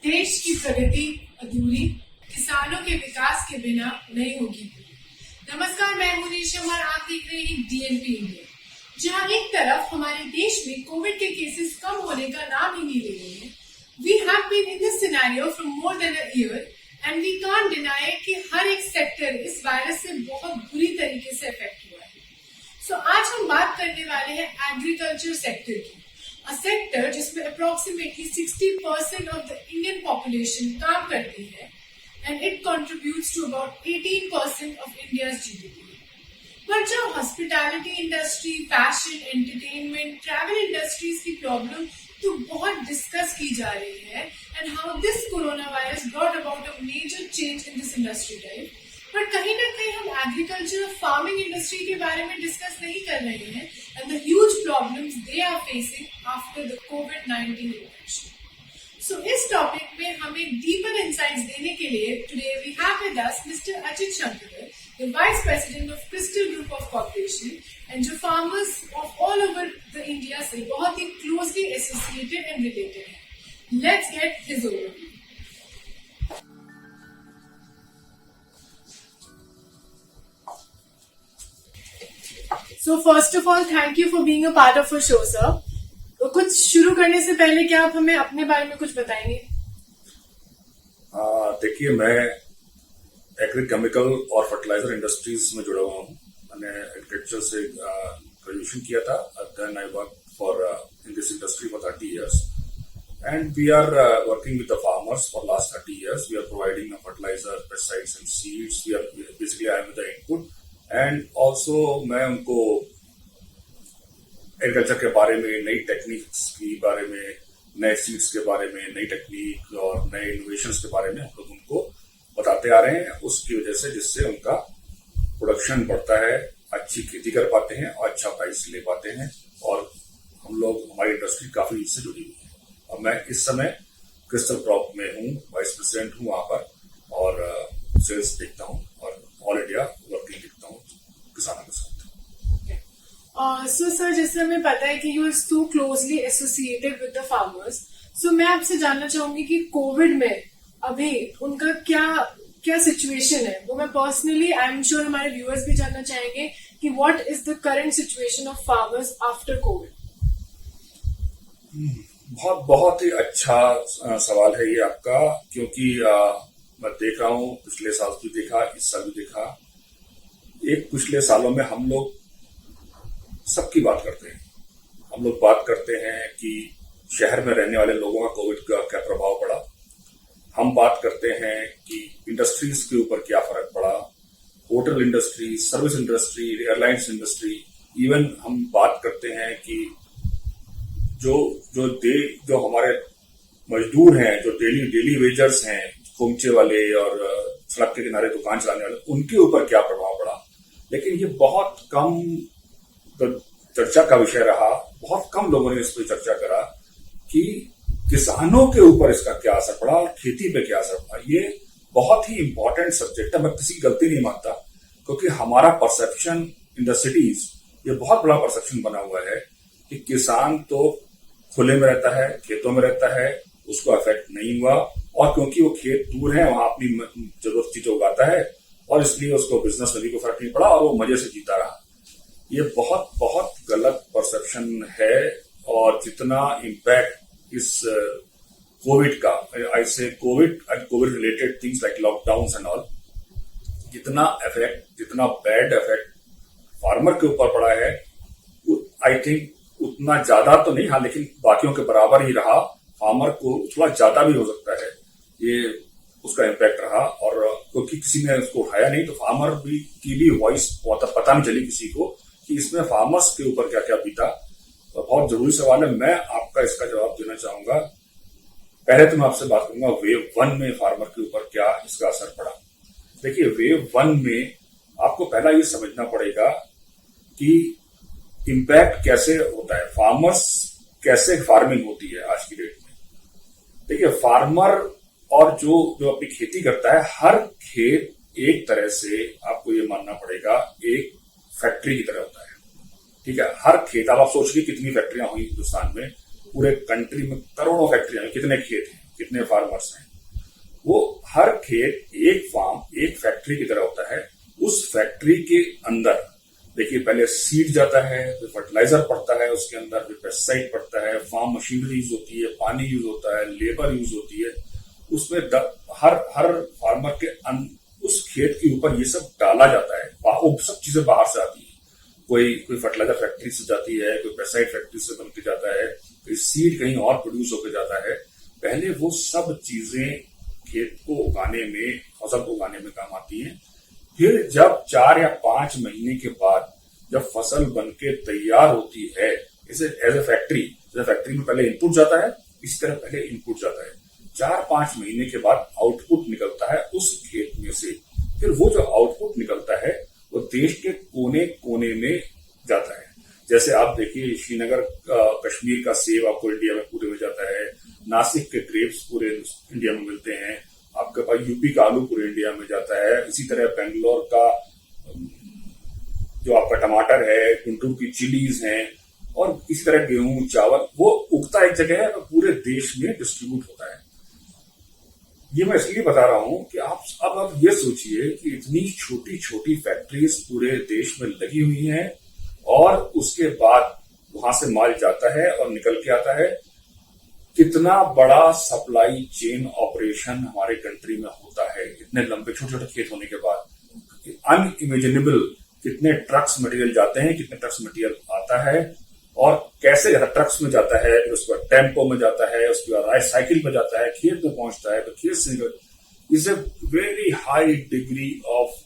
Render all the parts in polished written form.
देश की प्रगति अधूरी किसानों के विकास के बिना नहीं होगी। नमस्कार, मैं हूं नीशम और आप देख रहे हैं डीएनपी इंडिया। जहां एक तरफ हमारे देश में कोविड के केसेस कम होने का नाम ही नहीं ले रहे हैं, we have been in this scenario for more than a year and we can't deny कि हर एक सेक्टर इस वायरस से बहुत बुरी तरीके से अफेक्ट हुआ है। सो आज हम बात करने वाले हैं एग्रीकल्चर सेक्टर की, अ सेक्टर जिसमें approximately 60% of the Indian population काम करती है and it contributes to about 18% of India's GDP. पर जब hospitality industry, fashion, entertainment, travel industries की प्रॉब्लम तो बहुत डिस्कस की जा रही है and how this corona virus brought about a major change in this industry type, पर कहीं ना कहीं हम एग्रीकल्चर और फार्मिंग इंडस्ट्री के बारे में डिस्कस नहीं कर रहे हैं and the huge problems they are facing after the कोविड-19 इन्फेक्शन। So, इस टॉपिक में हमें डीपर इंसाइट्स देने के लिए today we have with us mister Ajit Shankar, the vice president of Crystal Group of corporation and जो farmers of all over the India से बहुत ही क्लोजली एसोसिएटेड एंड रिलेटेड है। Let's get his overview. So first of all, thank you for being a part of our show, sir. तो कुछ शुरू करने से पहले क्या आप हमें अपने बारे में कुछ बताएंगे? देखिए, मैं एग्रीकेमिकल और फर्टिलाइजर इंडस्ट्रीज में जुड़ा हुआ हूँ। मैंने एग्रीकल्चर से ग्रेजुएशन किया था, then I work for in this industry for 30 years and we are working with the farmers for last 30 years. We are providing the fertilizer, pesticides and seeds. We are basically I am with the input and also मैं उनको agriculture के बारे में, नई techniques के बारे में, नए सीड्स के बारे में, नई टेक्निक और नए इनोवेशंस के बारे में हम लोग उनको बताते आ रहे हैं, उसकी वजह से जिससे उनका प्रोडक्शन बढ़ता है, अच्छी खेती कर पाते हैं और अच्छा प्राइस ले पाते हैं और हम लोग हमारी इंडस्ट्री काफी इससे जुड़ी हुई है। और मैं इस समय क्रिस्टल क्रॉप में हूँ, वाइस प्रेसिडेंट हूँ वहां पर और सेल्स देखता हूँ और ऑल इंडिया वर्किंग देखता हूँ किसानों के साथ। सो सर, जैसे हमें पता है कि you are so closely associated with the farmers, so मैं आपसे जानना चाहूंगी कि कोविड में अभी उनका क्या सिचुएशन है। वो मैं पर्सनली, आई एम श्योर हमारे व्यूअर्स भी जानना चाहेंगे कि what is the current situation of farmers after Covid. बहुत ही अच्छा सवाल है ये आपका, क्योंकि मैं देख रहा हूँ, पिछले साल भी देखा, इस साल भी देखा। एक पिछले सालों में हम लोग सबकी बात करते हैं। हम लोग बात करते हैं कि शहर में रहने वाले लोगों का कोविड का क्या प्रभाव पड़ा। हम बात करते हैं कि इंडस्ट्रीज के ऊपर क्या फर्क पड़ा, hotel industry, service industry, airlines industry. Even हम बात करते हैं कि जो हमारे मजदूर हैं, जो डेली वेजर्स हैं, खोमचे वाले और सड़क के किनारे दुकान चलाने वाले, उनके ऊपर क्या प्रभाव पड़ा। लेकिन ये बहुत कम तो चर्चा का विषय रहा। बहुत कम लोगों ने इस पर चर्चा करा कि किसानों के ऊपर इसका क्या असर पड़ा और खेती पे क्या असर पड़ा। ये बहुत ही इंपॉर्टेंट सब्जेक्ट है। मैं किसी की गलती नहीं मानता, क्योंकि हमारा परसेप्शन इन द सिटीज, ये बहुत बड़ा परसेप्शन बना हुआ है कि किसान तो खुले में रहता है, खेतों में रहता है, उसको अफेक्ट नहीं हुआ और क्योंकि वो खेत दूर है, वहां अपनी जरूरत चीजें उगाता है और इसलिए उसको बिजनेस में भी कोई फर्क नहीं पड़ा और वो मजे से जीता रहा। ये बहुत बहुत गलत परसेप्शन है और जितना इम्पैक्ट इस कोविड का, आई से Covid and Covid related things like lockdown and all, जितना बैड इफेक्ट फार्मर के ऊपर पड़ा है, आई थिंक उतना ज्यादा तो नहीं, हाँ, लेकिन बाकियों के बराबर ही रहा। फार्मर को थोड़ा ज्यादा भी हो सकता है ये उसका इम्पैक्ट रहा, और क्योंकि किसी ने उसको उठाया नहीं तो फार्मर की भी वॉइस पता नहीं चली किसी को कि इसमें फार्मर्स के ऊपर क्या क्या बीता। तो बहुत जरूरी सवाल है, मैं आपका इसका जवाब देना चाहूंगा। पहले तो मैं आपसे बात करूंगा वेव 1 में फार्मर के ऊपर क्या इसका असर पड़ा। देखिए, वेव 1 में आपको पहला ये समझना पड़ेगा कि इम्पैक्ट कैसे होता है, फार्मर्स कैसे फार्मिंग होती है आज की डेट में। देखिए, फार्मर और जो अपनी खेती करता है, हर खेत एक तरह से आपको ये मानना पड़ेगा एक फैक्ट्री की तरह होता है। ठीक है, हर खेत, अब आप सोचिए कितनी फैक्ट्रियां हुई हिंदुस्तान में, पूरे कंट्री में करोड़ों फैक्ट्रियां हुई, कितने खेत हैं, कितने फार्मर्स हैं, वो हर खेत एक फार्म एक फैक्ट्री की तरह होता है। उस फैक्ट्री के अंदर देखिए पहले सीड जाता है, फिर फर्टिलाइजर पड़ता है, उसके अंदर फिर पेस्टिसाइड पड़ता है, फार्म मशीनरी यूज होती है, पानी यूज होता है, लेबर यूज होती है। उसमें हर फार्मर के उस खेत के ऊपर ये सब डाला जाता है, वो सब चीजें बाहर से आती है। कोई फर्टिलाइजर फैक्ट्री से जाती है, कोई पेस्टिसाइड फैक्ट्री से बन के जाता है, कोई सीड कहीं और प्रोड्यूस होकर जाता है। पहले वो सब चीजें खेत को उगाने में, फसल को उगाने में काम आती हैं। फिर जब 4 या 5 महीने के बाद जब फसल बनके तैयार होती है, इसे एज ए फैक्ट्री में पहले इनपुट जाता है, इसी तरह पहले इनपुट जाता है। 4-5 महीने के बाद आउटपुट निकलता है उस खेत में से। फिर वो जो आउटपुट निकलता है वो देश के कोने कोने में जाता है। जैसे आप देखिए श्रीनगर कश्मीर का सेब आपको इंडिया में पूरे में जाता है, नासिक के ग्रेप्स पूरे इंडिया में मिलते हैं, आपके पास यूपी का आलू पूरे इंडिया में जाता है। इसी तरह बेंगलोर का जो आपका टमाटर है, गुंटूर की चिलीज हैं, और इसी तरह गेहूं चावल वो उगता एक जगह है और पूरे देश में डिस्ट्रीब्यूट होता है। ये मैं इसलिए बता रहा हूं कि आप ये सोचिए कि इतनी छोटी छोटी फैक्ट्रीज पूरे देश में लगी हुई हैं और उसके बाद वहां से माल जाता है और निकल के आता है। कितना बड़ा सप्लाई चेन ऑपरेशन हमारे कंट्री में होता है इतने लंबे छोटे छोटे खेत होने के बाद। अनइमेजिनेबल कितने ट्रक्स मटेरियल जाते हैं, कितने ट्रक्स मटेरियल आता है और कैसे ट्रक्स में जाता है, फिर उसके बाद टेम्पो में जाता है, उसके बाद साइकिल में जाता है, खेत में पहुंचता है, तो खेत से is a very high degree of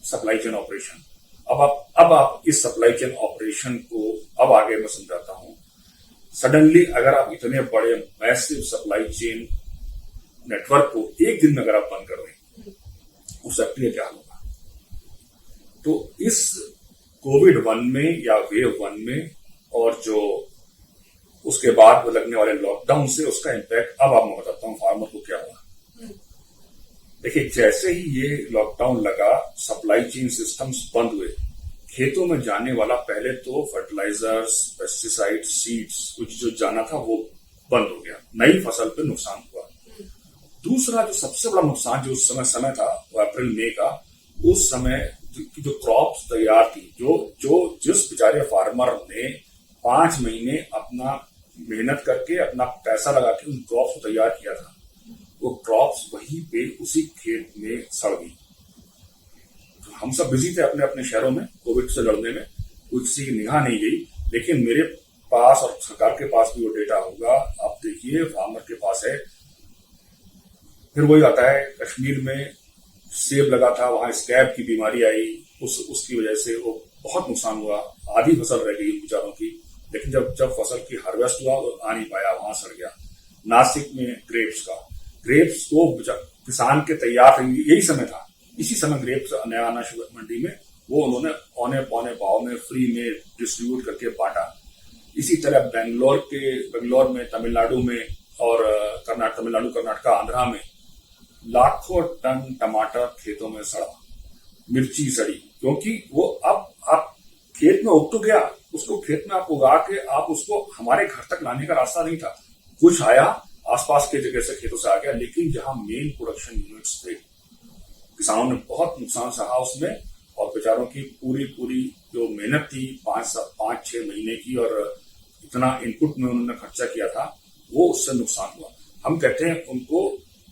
supply chain operation. अब आप इस सप्लाई चेन ऑपरेशन को अब आगे मैं समझाता हूं। सडनली अगर आप इतने बड़े मैसिव सप्लाई चेन नेटवर्क को एक दिन में अगर आप बंद कर दें, उस फैक्ट्री क्या होगा? तो इस कोविड-1 में या वेव 1 में और जो उसके बाद लगने वाले लॉकडाउन से उसका इम्पैक्ट अब आप मैं बताता हूं फार्मर को क्या हुआ। देखिए जैसे ही ये लॉकडाउन लगा, सप्लाई चेन सिस्टम्स बंद हुए, खेतों में जाने वाला पहले तो फर्टिलाइजर्स, पेस्टिसाइड, सीड्स कुछ जो जाना था वो बंद हो गया, नई फसल पे नुकसान हुआ। दूसरा जो सबसे बड़ा नुकसान जो उस समय था वो अप्रैल मई का, उस समय जो क्रॉप्स तैयार थी, जो जिस बेचारे फार्मर ने 5 महीने अपना मेहनत करके अपना पैसा लगा के उन क्रॉप्स को तैयार किया था, वो क्रॉप्स वहीं पे उसी खेत में सड़ गई। तो हम सब बिजी थे अपने अपने शहरों में कोविड से लड़ने में, किसी की निगाह नहीं गई। लेकिन मेरे पास और सरकार के पास भी वो डेटा होगा, आप देखिए फार्मर के पास है। फिर वही आता है, कश्मीर में सेब लगा था, वहां स्कैब की बीमारी आई, उसकी वजह से वो बहुत नुकसान हुआ, आधी फसल रह गई बेचारों की। लेकिन जब फसल की हार्वेस्ट हुआ वो आ नहीं पाया, वहां सड़ गया। नासिक में ग्रेप्स को किसान के तैयार थे, यही समय था, इसी समय ग्रेप्स नया आना शुरू मंडी में, वो उन्होंने औने पौने भाव में फ्री में डिस्ट्रीब्यूट करके बांटा। इसी तरह बेंगलोर में, तमिलनाडु में और तमिलनाडु, कर्नाटका, आंध्रा में लाखों टन टमाटर खेतों में सड़ा, मिर्ची सड़ी, क्योंकि वो अब आप खेत में उग तो गया, उसको खेत में आप उगा के आप उसको हमारे घर तक लाने का रास्ता नहीं था। कुछ आया आसपास के जगह से खेतों से आ गया, लेकिन जहां मेन प्रोडक्शन यूनिट्स थे, किसानों ने बहुत नुकसान सहा उसमें, और बेचारों की पूरी जो मेहनत थी 5-6 महीने की और इतना इनपुट में उन्होंने खर्चा किया था, वो उससे नुकसान हुआ। हम कहते हैं उनको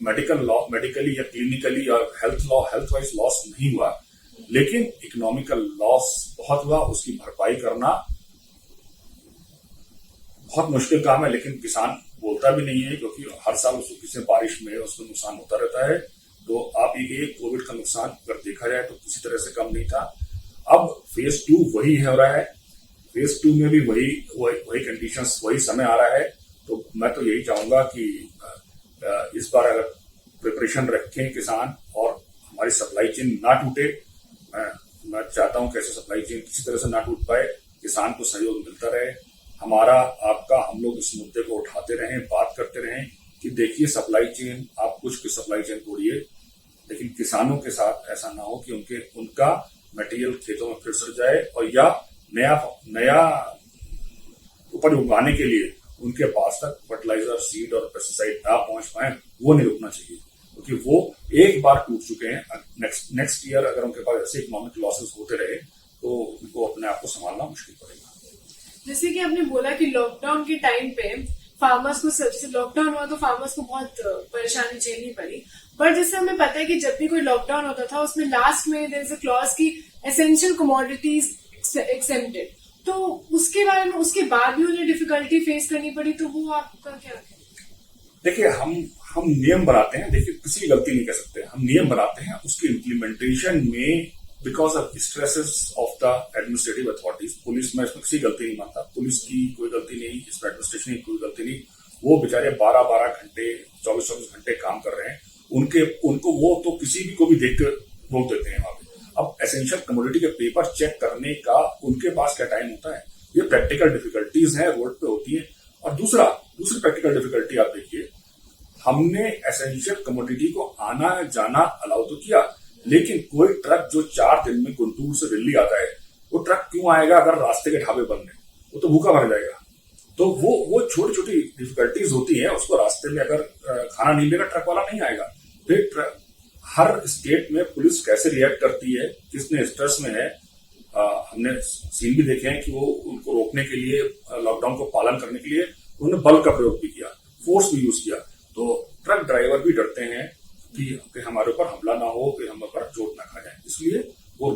मेडिकली या क्लिनिकली या हेल्थ वाइज लॉस नहीं हुआ, लेकिन इकोनॉमिकल लॉस बहुत हुआ। उसकी भरपाई करना बहुत मुश्किल काम है, लेकिन किसान बोलता भी नहीं है, क्योंकि हर साल उसको किसी बारिश में उसको नुकसान होता रहता है। तो आप ये कोविड का नुकसान अगर देखा जाए तो किसी तरह से कम नहीं था। अब फेज 2 वही हो रहा है, फेज 2 में भी वही कंडीशंस, वही समय आ रहा है। तो मैं तो यही चाहूंगा कि इस बार अगर प्रिपरेशन रखें किसान और हमारी सप्लाई चेन ना टूटे। मैं चाहता हूं कि ऐसे सप्लाई चेन किसी तरह से ना टूट पाए, किसान को सहयोग मिलता रहे। हमारा आपका हम लोग इस मुद्दे को उठाते रहें, बात करते रहें कि देखिए सप्लाई चेन, आप कुछ की सप्लाई चेन तोड़िए, लेकिन किसानों के साथ ऐसा ना हो कि उनका मटेरियल खेतों में फिर सड़ जाए और या नया उपज उगाने के लिए उनके पास तक फर्टिलाइजर, सीड और पेस्टिसाइड ना पहुंच पाए, वो नहीं रुकना चाहिए, क्योंकि वो एक बार टूट चुके हैं। नेक्स्ट ईयर अगर उनके पास ऐसे इकोनॉमिक लॉसेस होते रहे तो उनको अपने आप को संभालना मुश्किल पड़ेगा। जैसे कि आपने बोला कि लॉकडाउन के टाइम पे फार्मर्स को, जैसे लॉकडाउन हुआ तो फार्मर्स को बहुत परेशानी झेलनी पड़ी, बट जैसे हमें पता है कि जब भी कोई लॉकडाउन होता था उसमें लास्ट में देयर इज अ क्लॉज की एसेंशियल कमोडिटीज एक्सेम्प्टेड, तो उसके बारे में, उसके बाद भी उन्हें डिफिकल्टी फेस करनी पड़ी, तो वो आपका क्या है? देखिए, हम नियम बनाते हैं, देखिए किसी की गलती नहीं कर सकते, हम नियम बनाते हैं, उसके इम्प्लीमेंटेशन में because of stresses of the administrative authorities, police में इसमें किसी गलती नहीं मानता, पुलिस की कोई गलती नहीं, इसमें एडमिनिस्ट्रेशन की कोई गलती नहीं, वो बेचारे 12-12 घंटे 24-24 घंटे काम कर रहे हैं, उनको वो तो किसी भी को भी देख कर रोक देते हैं वहां पे। अब एसेंशियल कमोडिटी के पेपर चेक करने का उनके पास क्या टाइम होता है? ये प्रैक्टिकल डिफिकल्टीज हैं, रोड पे होती है। और दूसरी प्रैक्टिकल डिफिकल्टी आप देखिए, हमने एसेंशियल कमोडिटी को आना जाना अलाउ तो किया, लेकिन कोई ट्रक जो 4 दिन में गुंटूर से दिल्ली आता है, वो ट्रक क्यों आएगा अगर रास्ते के ढाबे बंद है? वो तो भूखा मर जाएगा। तो वो छोटी छोटी डिफिकल्टीज होती है, उसको रास्ते में अगर खाना नहीं मिलेगा, ट्रक वाला नहीं आएगा। फिर हर स्टेट में पुलिस कैसे रिएक्ट करती है, किसने स्ट्रेस में है, हमने सीन भी देखे हैं कि वो उनको रोकने के लिए, लॉकडाउन को पालन करने के लिए उन्होंने बल का प्रयोग भी किया, फोर्स भी यूज किया। तो ट्रक ड्राइवर भी डरते हैं कि हमारे ऊपर हमला ना हो, कि हम पर चोट ना खा जाए, इसलिए वो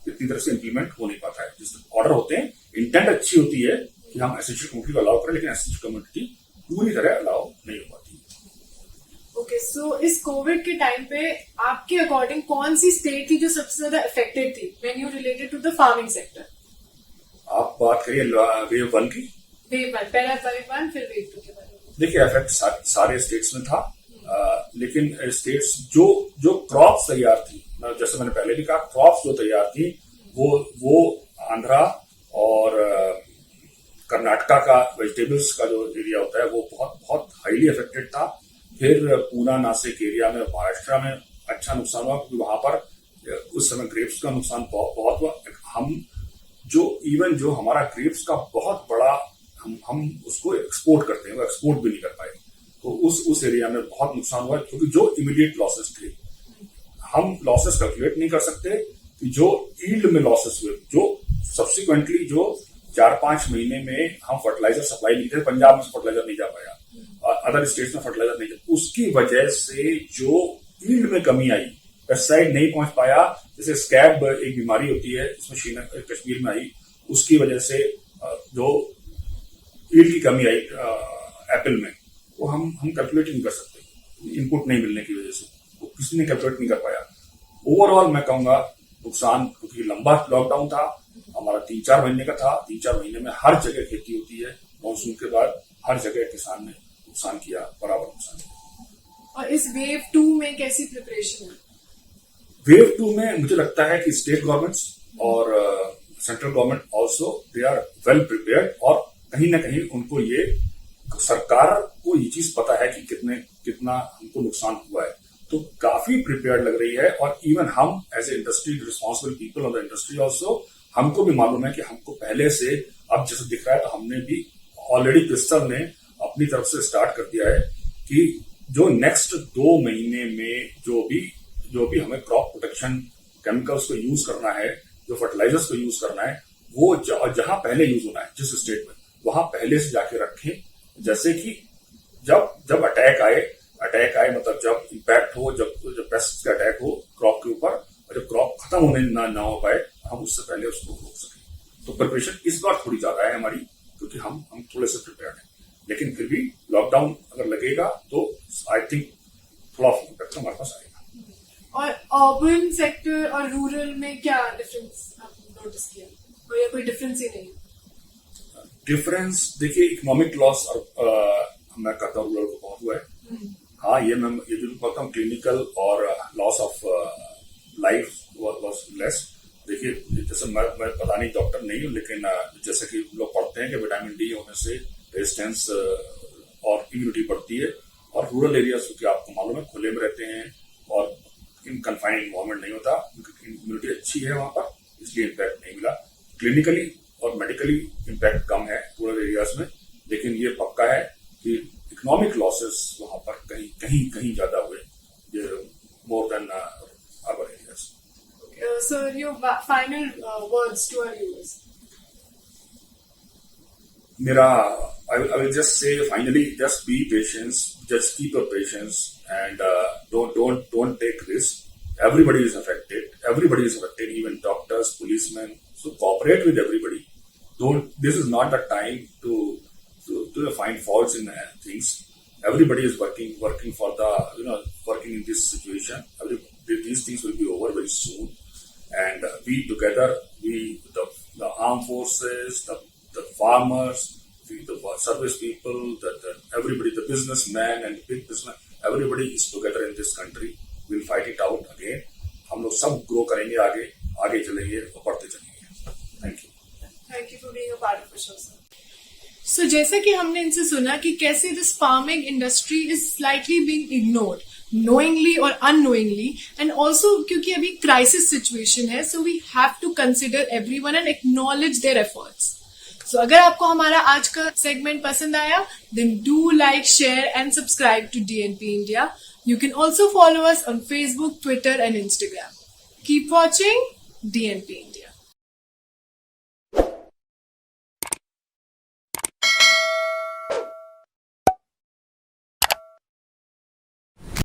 इतनी तरह से इम्प्लीमेंट हो नहीं पाता है। जिस ऑर्डर होते हैं, इंटेंट अच्छी होती है कि हम एसेंशियल कम्युनिटी को अलाउ करें, लेकिन एसेंशियल कम्युनिटी पूरी तरह अलाउ नहीं हो पाती। ओके, सो इस कोविड के टाइम पे आपके अकॉर्डिंग कौन सी स्टेट थी जो सबसे ज्यादा अफेक्टेड थी when you related to the farming sector? आप बात करिए वेव 1 की। वेव 1, पहला वेव 1 फिर वेव 2 के बारे में। देखिए, इफेक्ट सारे स्टेट्स में था, लेकिन स्टेट्स जो क्रॉप्स तैयार थी, जैसे मैंने पहले भी कहा, क्रॉप्स जो तैयार थी वो आंध्रा और कर्नाटका का वेजिटेबल्स का जो एरिया होता है वो बहुत हाईली अफेक्टेड था। फिर पूना, नासिक एरिया में, महाराष्ट्र में अच्छा नुकसान हुआ, क्योंकि वहां पर उस समय ग्रेप्स का नुकसान बहुत हुआ। हम जो हमारा ग्रेप्स का बहुत बड़ा हम उसको एक्सपोर्ट करते हैं, वो एक्सपोर्ट भी नहीं कर पाए, तो उस एरिया में बहुत नुकसान हुआ, क्योंकि जो इमीडिएट लॉसेस थे, हम लॉसेस कैलकुलेट नहीं कर सकते कि जो ईल्ड में लॉसेस हुए, जो सब्सिक्वेंटली जो 4-5 महीने में हम फर्टिलाइजर सप्लाई नहीं थे, पंजाब में फर्टिलाइजर नहीं जा पाया, अदर स्टेट्स में फर्टिलाइजर नहीं जा, उसकी वजह से जो ईल्ड में कमी आई, पेस्टिसाइड नहीं पहुंच पाया, जैसे स्कैब एक बीमारी होती है, इसमें श्रीनगर कश्मीर में आई, उसकी वजह से जो ईल्ड की कमी आई एप्पल में, वो हम कैलकुलेट नहीं कर सकते, इनपुट नहीं मिलने की वजह से, वो किसी ने कैलकुलेट नहीं कर पाया। ओवरऑल मैं कहूंगा नुकसान, क्योंकि लंबा लॉकडाउन था हमारा, 3-4 महीने का था, 3-4 महीने में हर जगह खेती होती है, मानसून के बाद हर जगह किसान ने नुकसान किया, बराबर नुकसान किया। और इस वेव 2 में कैसी प्रिपरेशन है? वेव 2 में मुझे लगता है कि स्टेट गवर्नमेंट्स और central government also they are well prepared, और कहीं ना कहीं उनको ये, सरकार को ये चीज पता है कि कितना हमको नुकसान हुआ है, तो काफी प्रिपेयर्ड लग रही है। और इवन हम as a industry, responsible people of the industry also, हमको भी मालूम है कि हमको पहले से, अब जैसे दिख रहा है, तो हमने भी ऑलरेडी क्रिस्टल ने अपनी तरफ से स्टार्ट कर दिया है कि जो नेक्स्ट 2 महीने में जो भी हमें क्रॉप प्रोटेक्शन केमिकल्स को यूज करना है, जो फर्टिलाइजर्स को यूज करना है, वो जहां पहले यूज होना है, जिस स्टेट में, वहां पहले से जाके रखें, जैसे कि जब अटैक आए मतलब जब इम्पैक्ट हो, जब पेस्ट का अटैक हो क्रॉप के ऊपर, और जब क्रॉप खत्म होने ना हो पाए, हम उससे पहले उसको रोक सकें। तो प्रिपरेशन इस बार थोड़ी ज्यादा है हमारी, क्योंकि हम थोड़े से प्रिपेयर्ड हैं, लेकिन फिर भी लॉकडाउन अगर लगेगा तो आई थिंक थोड़ा इम्पैक्ट हमारे पास आएगा। और अर्बन सेक्टर और रूरल में क्या डिफरेंस आपने नोटिस किया, या कोई डिफरेंस ही नहीं? डिफरेंस देखिए, इकोनॉमिक लॉस मैं कहता हूँ रूरल को बहुत हुआ है। हाँ, ये जो कहता हूँ क्लिनिकल और loss of life was less. देखिए, जैसे मैं पता नहीं, डॉक्टर नहीं हूँ, लेकिन जैसे कि लोग पढ़ते हैं कि विटामिन डी होने से रेजिस्टेंस और इम्यूनिटी बढ़ती है, और रूरल एरियाज क्योंकि आपको मालूम है खुले में रहते हैं और इन कन्फाइंड इन्वायरमेंट नहीं होता, क्योंकि इम्यूनिटी अच्छी है वहां पर, इसलिए इम्पैक्ट नहीं मिला। क्लिनिकली और मेडिकली इम्पैक्ट कम है रूरल एरियाज में, लेकिन ये पक्का है कि इकोनॉमिक लॉसेस वहां पर कहीं कहीं कहीं ज्यादा हुए, more than urban areas. Sir, your final words to our viewers. Mira, I will just say finally, just be patient, just keep your patience, and don't take risks. Everybody is affected, even doctors, policemen. So cooperate with everybody. This is not the time to find faults in things. Everybody is working for working in this situation. These things will be over very soon, and we together, the armed forces, the farmers, the service people, everybody, the businessmen and big businessmen, everybody is together in this country. We'll fight it out again. हम लोग सब grow करेंगे, आगे चलेंगे और बढ़ते चलेंगे. Thank you. Thank you for being a part of the show, sir. So, जैसा कि हमने इनसे सुना कि कैसे this farming industry is slightly being ignored, knowingly or unknowingly, and also क्योंकि अभी crisis situation है, so we have to consider everyone and acknowledge their efforts. So, अगर आपको हमारा आज का segment पसंद आया, then do like, share and subscribe to DNP India. You can also follow us on Facebook, Twitter and Instagram. Keep watching DNP India.